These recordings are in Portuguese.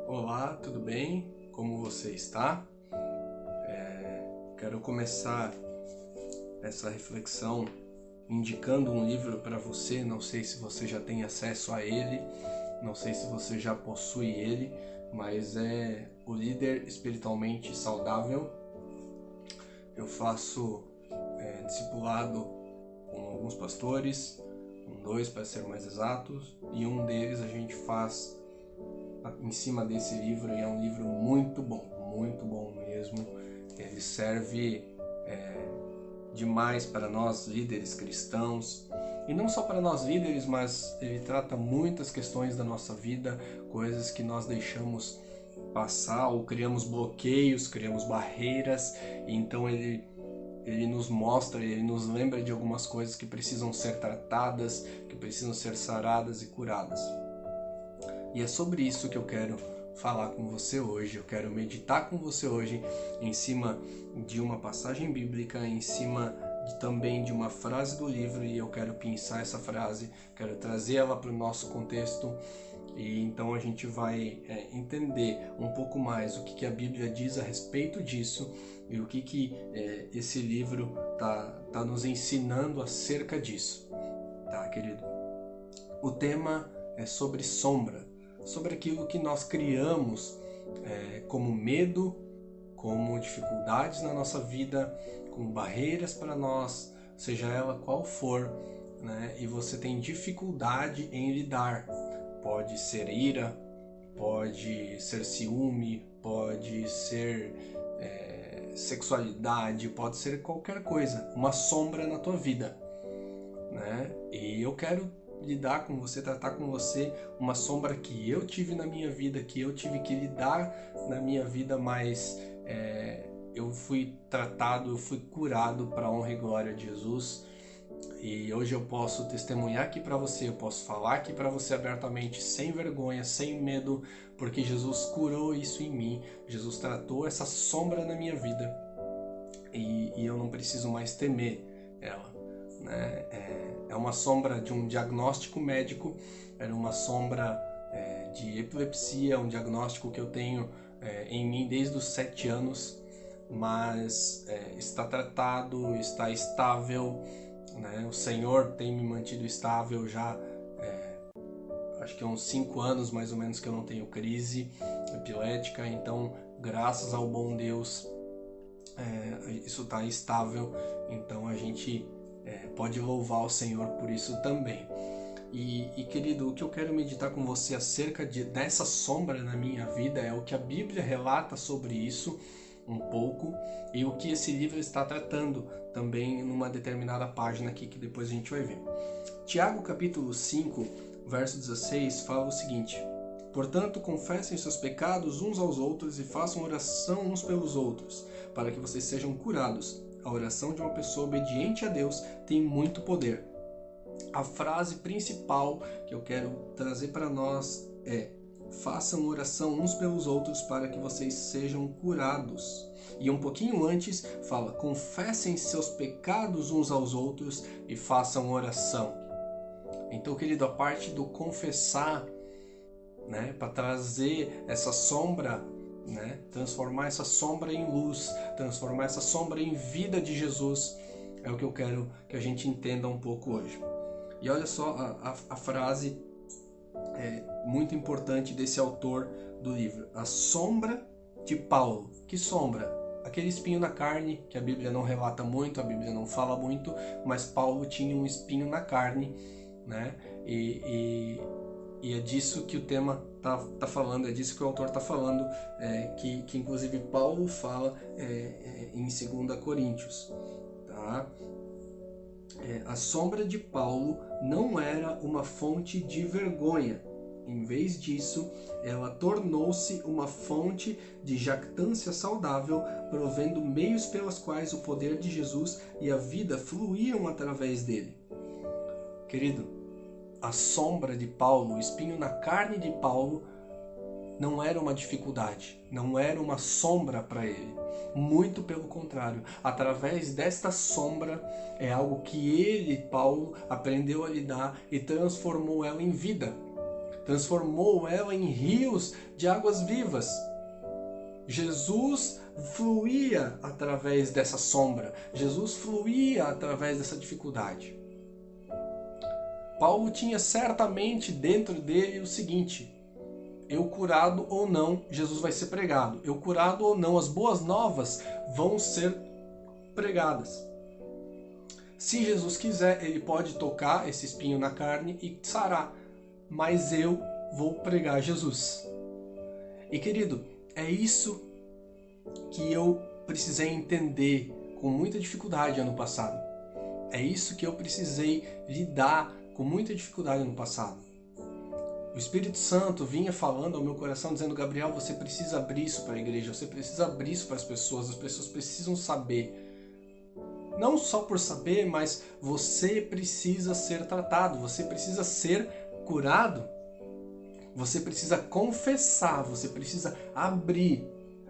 Olá, tudo bem? Como você está? Quero começar essa reflexão indicando um livro para você. Não sei se você já tem acesso a ele, não sei se você já possui ele, mas é O Líder Espiritualmente Saudável. Eu faço discipulado com alguns pastores, com 2 para ser mais exatos, e um deles a gente faz em cima desse livro, e é um livro muito bom mesmo. Ele serve demais para nós líderes cristãos, e não só para nós líderes, mas ele trata muitas questões da nossa vida, coisas que nós deixamos passar ou criamos bloqueios, criamos barreiras, e então ele nos mostra, ele nos lembra de algumas coisas que precisam ser tratadas, que precisam ser saradas e curadas. E é sobre isso que eu quero falar com você hoje. Eu quero meditar com você hoje em cima de uma passagem bíblica, em cima também de uma frase do livro, e eu quero pensar essa frase, quero trazer ela para o nosso contexto, e então a gente vai entender um pouco mais o que a Bíblia diz a respeito disso e o que esse livro tá nos ensinando acerca disso, tá, querido? O tema é sobre sombra, sobre aquilo que nós criamos como medo, como dificuldades na nossa vida, como barreiras para nós, seja ela qual for, né? E você tem dificuldade em lidar. Pode ser ira, pode ser ciúme, pode ser sexualidade, pode ser qualquer coisa, uma sombra na tua vida, né? E eu quero lidar com você, tratar com você uma sombra que eu tive na minha vida, que eu tive que lidar na minha vida, mas eu fui tratado, eu fui curado para a honra e glória de Jesus. E hoje eu posso testemunhar aqui para você, eu posso falar aqui para você abertamente, sem vergonha, sem medo, porque Jesus curou isso em mim, Jesus tratou essa sombra na minha vida, e eu não preciso mais temer ela, né? É uma sombra de um diagnóstico médico, era uma sombra de epilepsia, um diagnóstico que eu tenho em mim desde os 7 anos, mas está tratado, está estável, né? O Senhor tem me mantido estável já, acho que há uns 5 anos mais ou menos que eu não tenho crise epilética, então graças ao bom Deus isso está estável, então a gente pode louvar o Senhor por isso também. E querido, o que eu quero meditar com você acerca dessa sombra na minha vida é o que a Bíblia relata sobre isso um pouco, e o que esse livro está tratando também numa determinada página aqui que depois a gente vai ver. Tiago capítulo 5, verso 16 fala o seguinte: portanto, confessem seus pecados uns aos outros e façam oração uns pelos outros, para que vocês sejam curados. A oração de uma pessoa obediente a Deus tem muito poder. A frase principal que eu quero trazer para nós é: façam oração uns pelos outros para que vocês sejam curados. E um pouquinho antes fala: confessem seus pecados uns aos outros e façam oração. Então, querido, a parte do confessar, né, para trazer essa sombra, né, transformar essa sombra em luz, transformar essa sombra em vida de Jesus, é o que eu quero que a gente entenda um pouco hoje. E olha só a frase muito importante desse autor do livro: a sombra de Paulo. Que sombra? Aquele espinho na carne, que a Bíblia não relata muito, a Bíblia não fala muito, mas Paulo tinha um espinho na carne, né? E é disso que o tema tá falando, é disso que o autor está falando, que inclusive Paulo fala em 2 Coríntios, tá? A sombra de Paulo não era uma fonte de vergonha. Em vez disso, ela tornou-se uma fonte de jactância saudável, provendo meios pelos quais o poder de Jesus e a vida fluíam através dele. Querido, a sombra de Paulo, o espinho na carne de Paulo, não era uma dificuldade, não era uma sombra para ele. Muito pelo contrário, através desta sombra é algo que ele, Paulo, aprendeu a lidar e transformou ela em vida. transformou ela em rios de águas vivas. Jesus fluía através dessa sombra, Jesus fluía através dessa dificuldade. Paulo tinha certamente dentro dele o seguinte: eu curado ou não, Jesus vai ser pregado. Eu curado ou não, as boas novas vão ser pregadas. Se Jesus quiser, ele pode tocar esse espinho na carne e sarar, mas eu vou pregar Jesus. E querido, é isso que eu precisei entender com muita dificuldade ano passado. É isso que eu precisei lidar com muita dificuldade ano passado. O Espírito Santo vinha falando ao meu coração, dizendo: Gabriel, você precisa abrir isso para a igreja, você precisa abrir isso para as pessoas precisam saber. Não só por saber, mas você precisa ser tratado, você precisa ser curado, você precisa confessar, você precisa abrir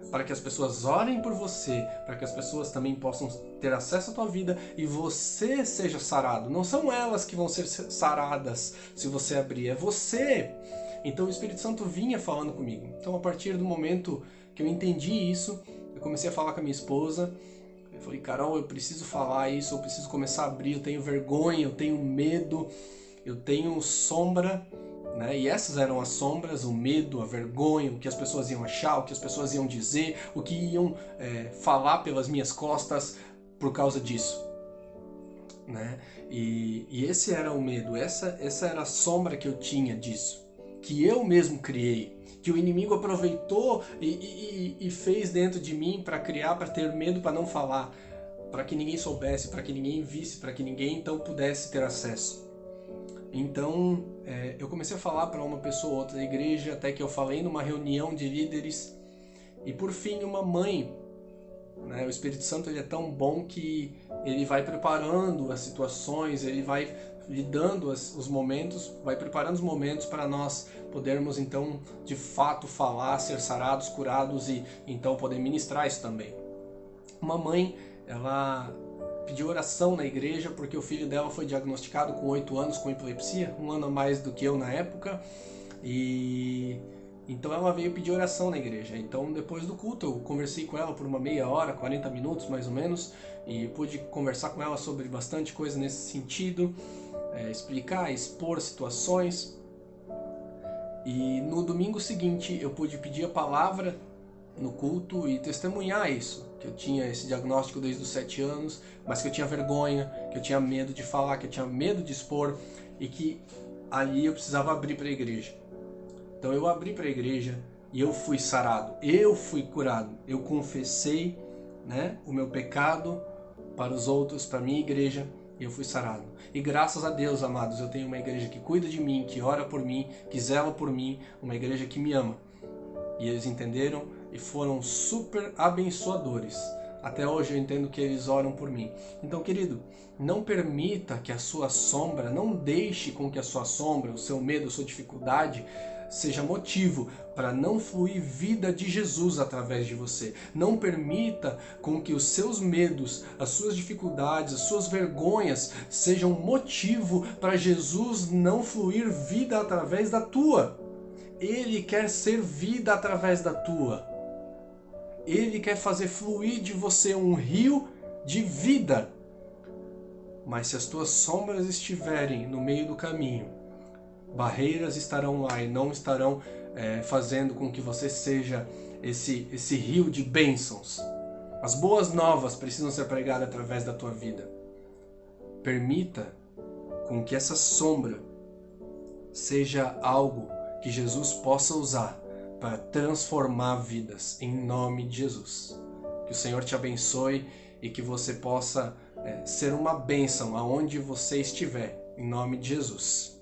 para que as pessoas orem por você, para que as pessoas também possam ter acesso à tua vida e você seja sarado. Não são elas que vão ser saradas se você abrir, é você. Então o Espírito Santo vinha falando comigo. Então a partir do momento que eu entendi isso, eu comecei a falar com a minha esposa. Eu falei: Carol, eu preciso falar isso, eu preciso começar a abrir, eu tenho vergonha, eu tenho medo, eu tenho sombra. Né? E essas eram as sombras, o medo, a vergonha, o que as pessoas iam achar, o que as pessoas iam dizer, o que iam falar pelas minhas costas por causa disso. Né? E esse era o medo, essa era a sombra que eu tinha disso, que eu mesmo criei, que o inimigo aproveitou e fez dentro de mim para criar, para ter medo, para não falar, para que ninguém soubesse, para que ninguém visse, para que ninguém então pudesse ter acesso. Então, eu comecei a falar para uma pessoa ou outra da igreja, até que eu falei numa reunião de líderes, e por fim uma mãe, né? O Espírito Santo, ele é tão bom que ele vai preparando as situações, ele vai lhe dando os momentos, vai preparando os momentos para nós podermos então de fato falar, ser sarados, curados e então poder ministrar isso também. Uma mãe, ela pediu oração na igreja porque o filho dela foi diagnosticado com 8 anos com epilepsia, 1 ano a mais do que eu na época, e então ela veio pedir oração na igreja. Então depois do culto eu conversei com ela por uma meia hora, 40 minutos mais ou menos, e pude conversar com ela sobre bastante coisa nesse sentido, explicar, expor situações. E no domingo seguinte eu pude pedir a palavra no culto e testemunhar isso, que eu tinha esse diagnóstico desde os 7 anos, mas que eu tinha vergonha, que eu tinha medo de falar, que eu tinha medo de expor, e que ali eu precisava abrir para a igreja. Então eu abri para a igreja e eu fui sarado, eu fui curado, eu confessei, né, o meu pecado para os outros, para a minha igreja, e eu fui sarado. E graças a Deus, amados, eu tenho uma igreja que cuida de mim, que ora por mim, que zela por mim, uma igreja que me ama. E eles entenderam e foram super abençoadores. Até hoje eu entendo que eles oram por mim. Então, querido, não permita que a sua sombra, não deixe com que a sua sombra, o seu medo, a sua dificuldade seja motivo para não fluir vida de Jesus através de você. Não permita com que os seus medos, as suas dificuldades, as suas vergonhas sejam motivo para Jesus não fluir vida através da tua. Ele quer ser vida através da tua. Ele quer fazer fluir de você um rio de vida. Mas se as tuas sombras estiverem no meio do caminho, barreiras estarão lá e não estarão fazendo com que você seja esse rio de bênçãos. As boas novas precisam ser pregadas através da tua vida. Permita com que essa sombra seja algo que Jesus possa usar para transformar vidas, em nome de Jesus. Que o Senhor te abençoe e que você possa ser uma bênção aonde você estiver, em nome de Jesus.